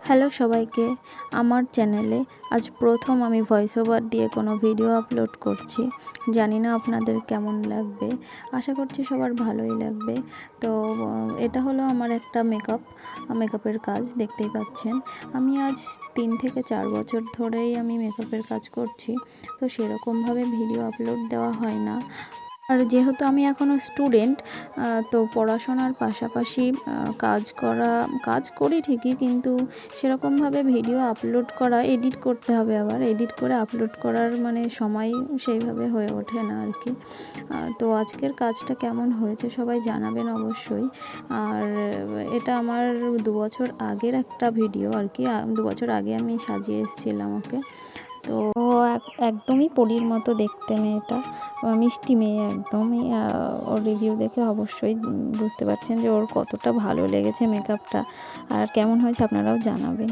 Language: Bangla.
হ্যালো সবাইকে, আমার চ্যানেলে আজ প্রথম আমি ভয়েস ওভার দিয়ে কোনো ভিডিও আপলোড করছি। জানি না আপনাদের কেমন লাগবে, আশা করছি সবার ভালোই লাগবে। তো এটা হলো আমার একটা মেকআপের কাজ, দেখতেই পাচ্ছেন। আমি আজ 3 থেকে 4 বছর ধরেই আমি মেকআপের কাজ করছি। তো সেরকমভাবে ভিডিও আপলোড দেওয়া হয় না। আর যেহেতু আমি এখনও স্টুডেন্ট, তো পড়াশোনার পাশাপাশি কাজ করি ঠিকই, কিন্তু সেরকমভাবে ভিডিও আপলোড করা, এডিট করতে হবে, আবার এডিট করে আপলোড করার সময় সেইভাবে হয়ে ওঠে না আর কি। তো আজকের কাজটা কেমন হয়েছে সবাই জানাবেন অবশ্যই। আর এটা আমার 2 বছর আগের একটা ভিডিও আর কি। 2 বছর আগে আমি সাজিয়ে এসেছিলাম ওকে। তো একদমই পরীর মতো দেখতে মেয়েটা, মিষ্টি মেয়ে একদমই। ওর রিভিউ দেখে অবশ্যই বুঝতে পারছেন যে ওর কতটা ভালো লেগেছে মেকআপটা, আর কেমন হয়েছে আপনারাও জানাবেন।